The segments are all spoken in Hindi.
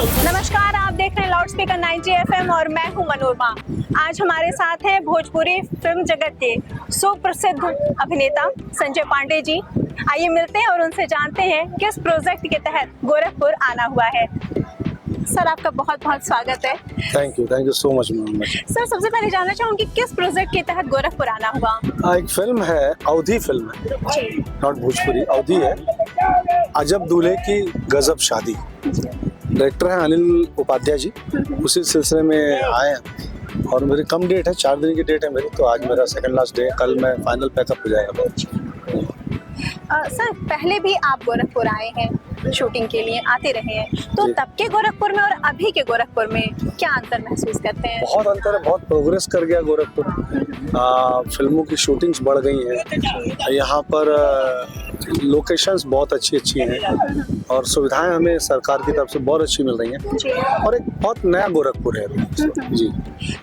नमस्कार, आप देख रहे हैं लाउड स्पीकर 90 FM और मैं हूं मनोरमा। आज हमारे साथ हैं भोजपुरी फिल्म जगत के सुप्रसिद्ध अभिनेता संजय पांडे जी। आइए मिलते हैं और उनसे जानते हैं किस प्रोजेक्ट के तहत गोरखपुर आना हुआ है। सर, आपका बहुत बहुत स्वागत है। Thank you so much Mohammed. Sir, सबसे पहले जानना चाहूंगी किस प्रोजेक्ट के तहत गोरखपुर आना हुआ। एक फिल्म है, अवधी फिल्म है, नॉट भोजपुरी, अवधी है। अजब दूल्हे की गजब शादी, डायरेक्टर हैं अनिल उपाध्याय जी। उसी सिलसिले में आए हैं और मेरी कम डेट है, 4 दिन की डेट है मेरी, तो आज मेरा सेकंड लास्ट डे है। कल मैं फाइनल पैकअप हो जाएगा। सर, पहले भी आप गोरखपुर आए हैं शूटिंग के लिए, आते रहे हैं, तो तब के गोरखपुर में और अभी के गोरखपुर में क्या अंतर महसूस करते हैं? बहुत अंतर है, बहुत प्रोग्रेस कर गया गोरखपुर। फिल्मों की शूटिंग्स बढ़ गई हैं यहाँ पर। लोकेशंस बहुत अच्छी हैं और सुविधाएं हमें सरकार की तरफ से बहुत अच्छी मिल रही हैं और एक बहुत नया गोरखपुर है जी।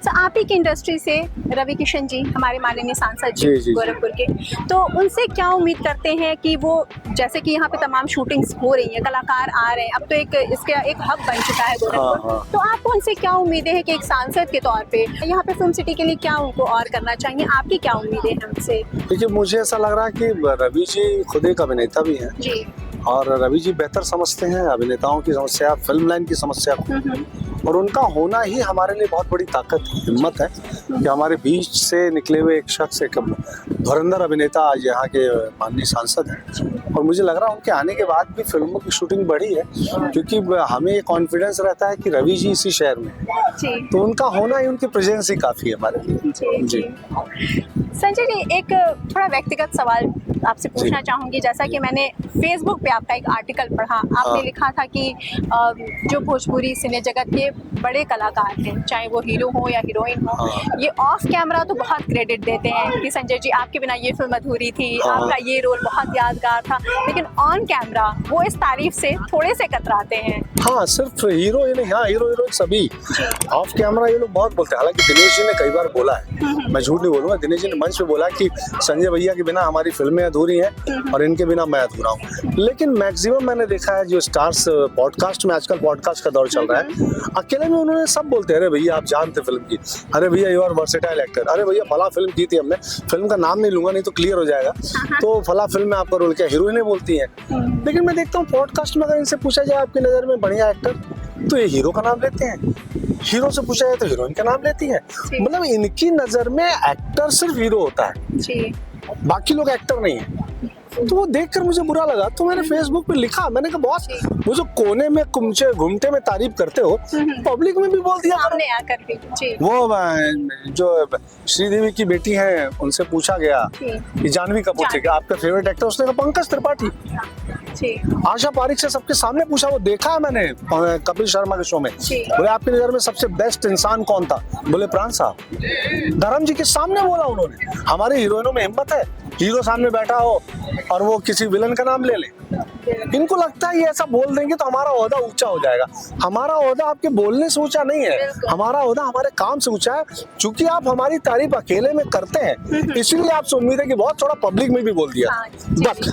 तो आप ही की इंडस्ट्री से रवि किशन जी, हमारे माननीय सांसद जी गोरखपुर के, तो उनसे क्या उम्मीद करते हैं कि वो, जैसे कि यहाँ पे तमाम शूटिंग्स हो रही हैं, कलाकार आ रहे हैं, अब तो इसका एक हब बन चुका है गोरखपुर, तो आपको उनसे क्या उम्मीदें हैं कि एक सांसद के तौर पे यहाँ पे फिल्म सिटी के लिए क्या उनको और करना चाहिए? आपकी क्या उम्मीदें हैं उनसे? देखिए, मुझे ऐसा लग रहा है कि रवि जी खुद एक अभिनेता भी हैं जी, और रवि जी बेहतर समझते हैं अभिनेताओं की समस्या, फिल्म लाइन की समस्या को, और उनका होना ही हमारे लिए बहुत बड़ी ताकत है, हिम्मत है कि हमारे बीच से निकले हुए एक शख्स, एक धुरंधर अभिनेता आज यहाँ के माननीय सांसद हैं। और मुझे लग रहा है उनके आने के बाद भी फिल्मों की शूटिंग बढ़ी है, क्योंकि हमें ये कॉन्फिडेंस रहता है कि रवि जी इसी शहर में, तो उनका होना ही, उनकी प्रेजेंस ही काफी है हमारे लिए जी। संजय जी, एक थोड़ा व्यक्तिगत सवाल आपसे पूछना चाहूंगी। जैसा कि मैंने फेसबुक पे आपका एक आर्टिकल पढ़ा, आपने लिखा था कि जो भोजपुरी सिने जगत के बड़े कलाकार हैं, चाहे वो हीरो हो या हीरोइन हो, ये ऑफ कैमरा तो बहुत क्रेडिट देते हैं कि संजय जी आपके बिना ये फिल्म अधूरी थी, आपका ये रोल बहुत यादगार था, लेकिन ऑन कैमरा वो इस तारीफ से थोड़े से कतराते हैं। हाँ, सिर्फ हीरो ही नहीं, हाँ हीरो सभी ऑफ कैमरा ये लोग बहुत बोलते हैं। हालांकि दिनेश जी ने कई बार बोला है, मैं झूठ नहीं बोलूंगा, दिनेश जी ने मंच पे बोला कि संजय भैया के बिना हमारी फिल्में अधूरी हैं और इनके बिना मैं अधूरा हूँ। लेकिन मैक्सिमम मैंने देखा है जो स्टार्स पॉडकास्ट में, आजकल पॉडकास्ट का दौर चल रहा है, अकेले में उन्होंने सब बोलते हैं, अरे भैया आप जानते फिल्म की, अरे भैया यू आर वर्सेटाइल एक्टर, अरे भैया फला फिल्म की थी हमने, फिल्म का नाम नहीं लूंगा नहीं तो क्लियर हो जाएगा, तो फला फिल्म में आपका रोल क्या, हीरोइनें बोलती हैं। लेकिन मैं देखता हूँ पॉडकास्ट में अगर इनसे पूछा जाए आपकी नजर में बढ़िया एक्टर, तो ये हीरो का नाम लेते हैं, हीरो से पूछा जाए तो हीरोइन का नाम लेती है। मतलब इनकी नजर में एक्टर सिर्फ हीरो होता है जी, बाकी लोग एक्टर नहीं है। तो वो देखकर मुझे बुरा लगा, तो मैंने फेसबुक पे लिखा, मैंने कहा बॉस, वो जो कोने में कुमचे घूमते में तारीफ करते हो, पब्लिक में भी बोल दिया सामने आकर भी जी। वो जो श्रीदेवी की बेटी है, उनसे पूछा गया कि जानवी कपूर से आपका फेवरेट एक्टर, उसने कहा पंकज त्रिपाठी। आशा पारिक से सबके सामने पूछा, वो देखा है मैंने कपिल शर्मा के शो में, बोले आपकी नजर में सबसे बेस्ट इंसान कौन था, बोले प्राण साहब। धर्म जी के सामने बोला उन्होंने। हमारे हीरोइनों में हिम्मत है, हीरो सामने बैठा हो और वो किसी विलन का नाम ले ले। इनको लगता है ये ऐसा बोल देंगे तो हमारा ओहदा ऊंचा हो जाएगा। हमारा ओहदा आपके बोलने से ऊंचा नहीं है, हमारा ओहदा हमारे काम से ऊंचा है। चूंकि आप हमारी तारीफ अकेले में करते हैं, इसीलिए आपसे उम्मीद है कि बहुत थोड़ा पब्लिक में भी बोल दिया।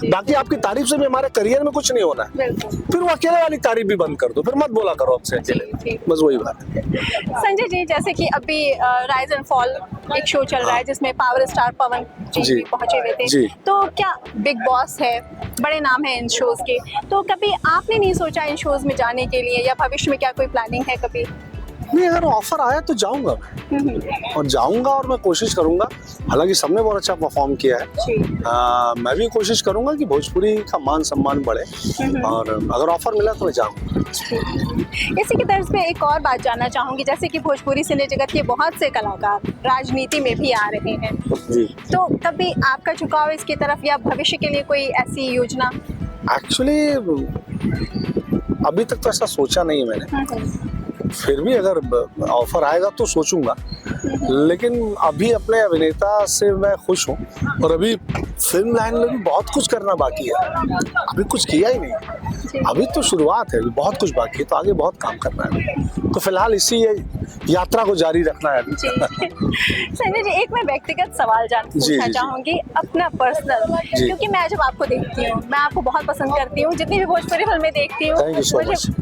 बाकी आपकी तारीफ से भी हमारे करियर में कुछ नहीं होना है, फिर वो अकेले वाली तारीफ भी बंद कर दो, फिर मत बोला करो आपसे अकेले, बस वही बात है। संजय जी, जैसे कि अभी राइज एंड फॉल एक शो चल रहा है जिसमें पावर स्टार पवन जी पहुंचे हुए थे, तो क्या बिग बॉस है, बड़े नाम है इन शोज के, तो कभी आपने नहीं सोचा इन शोज में जाने के लिए, या भविष्य में क्या कोई प्लानिंग है कभी? नहीं, अगर ऑफर आया तो जाऊंगा और जाऊंगा और मैं कोशिश करूंगा। हालांकि सबने बहुत अच्छा परफॉर्म किया है, मैं भी कोशिश करूंगा कि भोजपुरी का मान सम्मान बढ़े, और अगर ऑफर मिला तो मैं जाऊंगा। इसी की तर्ज पे एक और बात जानना चाहूंगी, जैसे कि भोजपुरी सिने जगत के बहुत से कलाकार राजनीति में भी आ रहे हैं, तो कभी आपका झुकाव इसकी तरफ, या भविष्य के लिए कोई ऐसी योजना? एक्चुअली अभी तक तो ऐसा सोचा नहीं है मैंने, फिर भी अगर ऑफर आएगा तो सोचूंगा। लेकिन अभी अपने अभिनेता से मैं खुश हूँ, और अभी फिल्म लाइन में भी बहुत कुछ करना बाकी है, अभी कुछ किया ही नहीं। अभी तो शुरुआत है, बहुत कुछ बाकी है, तो आगे बहुत काम करना है, तो फिलहाल इसी यात्रा को जारी रखना है। जी संजय जी, एक मैं व्यक्तिगत सवाल पूछना चाहूंगी, अपना पर्सनल, क्योंकि मैं जब आपको देखती हूँ, मैं आपको बहुत पसंद करती हूँ, जितनी भी भोजपुरी फिल्में देखती हूँ,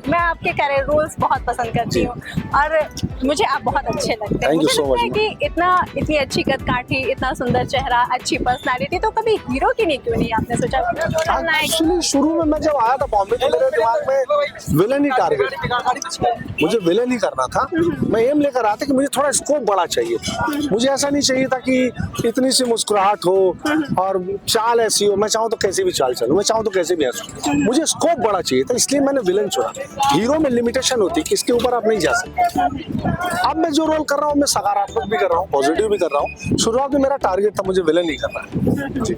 मैं आपके कैरेक्टर रोल्स बहुत पसंद करती हूँ और मुझे आप बहुत अच्छे लगते हैं। मुझे लगता है कि इतनी अच्छी कदकाठी, इतना सुंदर चेहरा, अच्छी पर्सनालिटी, तो कभी हीरो की नहीं क्यों नहीं आपने सोचा? एक्चुअली शुरू में मैं जब आया था बॉम्बे तो मेरे दिमाग में विलन ही टारगेट, मुझे विलन ही करना था। मैं एम लेकर आया था कि मुझे थोड़ा स्कोप बड़ा चाहिए था, मुझे ऐसा नहीं चाहिए था कि इतनी सी मुस्कुराहट हो और चाल ऐसी हो, मैं चाहूँ तो कैसे भी चाल चलूं, मैं चाहूँ तो कैसे भी हंसूं, मुझे स्कोप बड़ा चाहिए था, इसलिए मैंने विलन चुना। हीरो में लिमिटेशन होती कि इसके ऊपर आप नहीं जा सकते। अब मैं जो रोल कर रहा हूँ मैं सकारात्मक भी कर रहा हूँ, पॉजिटिव भी कर रहा हूँ। शुरुआत में मेरा टारगेट था मुझे विलन ही करना है। जी।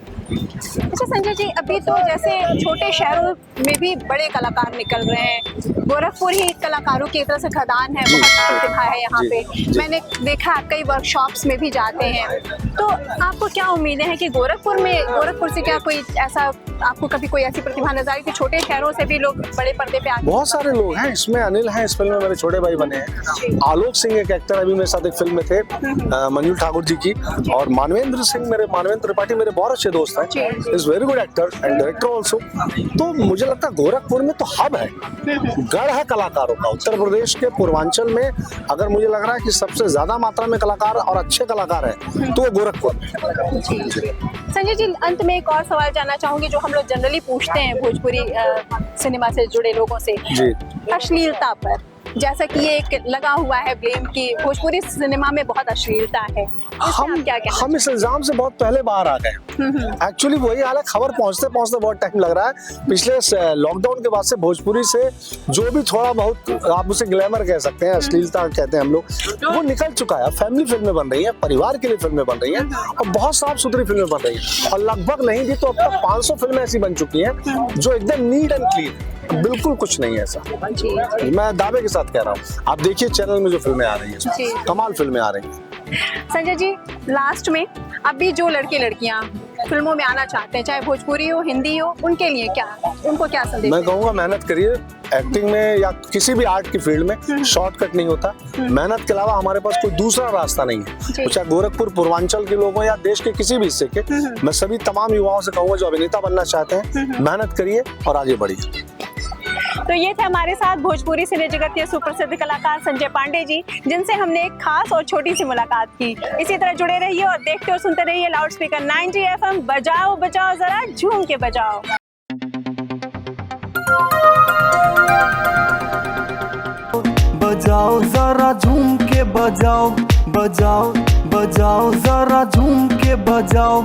अच्छा संजय जी, अभी तो जैसे छोटे शहरों में भी बड़े कलाकार निकल रहे हैं, गोरखपुर ही कलाकारों की तरह से खदान है, बहुत प्रतिभा है यहाँ पे। मैंने देखा आप कई वर्कशॉप्स में भी जाते हैं, तो आपको क्या उम्मीदें हैं कि गोरखपुर से क्या कोई ऐसा, आपको कभी कोई ऐसी प्रतिभा नजर आई कि छोटे शहरों से भी लोग बड़े पर्दे पे आते? बहुत सारे लोग हैं, इसमें अनिल हैं, इस फिल्म में मेरे छोटे भाई बने हैं, आलोक सिंह एक एक्टर अभी मेरे साथ एक फिल्म में थे, मंजुल ठाकुर जी की, और मानवेंद्र त्रिपाठी मेरे बहुत अच्छे दोस्त हैं, is very good actor and director also. तो मुझे लगता है गोरखपुर में तो हब है, गढ़ है कलाकारों का। उत्तर प्रदेश के पूर्वांचल में अगर मुझे लग रहा है कि सबसे ज्यादा मात्रा में कलाकार और अच्छे कलाकार हैं तो वो गोरखपुर में। संजय जी, अंत में एक और सवाल जानना चाहूंगी जो हम लोग जनरली पूछते हैं भोजपुरी सिनेमा से जुड़े लोगों से, अश्लीलता पर, जैसा कि ये एक लगा हुआ है ब्लेम कि भोजपुरी सिनेमा में बहुत अश्लीलता है, हम इस इल्जाम से बहुत पहले बाहर आ गए। एक्चुअली वही हाल है, खबर पहुंचते पहुंचते बहुत टाइम लग रहा है। पिछले लॉकडाउन के बाद से भोजपुरी से जो भी थोड़ा बहुत आप उसे ग्लैमर कह सकते हैं, अश्लीलता कहते हैं हम लोग, वो निकल चुका है। फैमिली फिल्में बन रही हैं, परिवार के लिए फिल्में बन रही हैं और बहुत साफ सुथरी फिल्में बन रही हैं, और लगभग नहीं भी तो अब तक 500 फिल्में ऐसी बन चुकी हैं जो एकदम नीट एंड क्लीन, बिल्कुल कुछ नहीं है ऐसा। मैं दावे के साथ कह रहा हूँ, आप देखिए चैनल में जो फिल्में आ रही हैं, कमाल फिल्में आ रही हैं। संजय जी, लास्ट में अभी जो लड़के लड़कियां फिल्मों में आना चाहते हैं, चाहे भोजपुरी हो, हिंदी हो, उनके लिए उनको क्या संदेश? मैं कहूँगा मेहनत करिए, एक्टिंग में या किसी भी आर्ट की फील्ड में शॉर्टकट नहीं होता, मेहनत के अलावा हमारे पास कोई दूसरा रास्ता नहीं है। चाहे गोरखपुर पूर्वांचल के लोग हों या देश के किसी भी हिस्से के, मैं सभी तमाम युवाओं से कहूँगा जो अभिनेता बनना चाहते हैं, मेहनत करिए और आगे बढ़िए। तो ये थे हमारे साथ भोजपुरी सिने जगत के सुप्रसिद्ध कलाकार संजय पांडे जी, जिनसे हमने एक खास और छोटी सी मुलाकात की। इसी तरह जुड़े रहिए और देखते और सुनते रहिए लाउडस्पीकर 90 FM, बजाओ बजाओ जरा झूम के बजाओ। बजाओ जरा झूम के बजाओ, बजाओ बजाओ जरा झूम के बजाओ।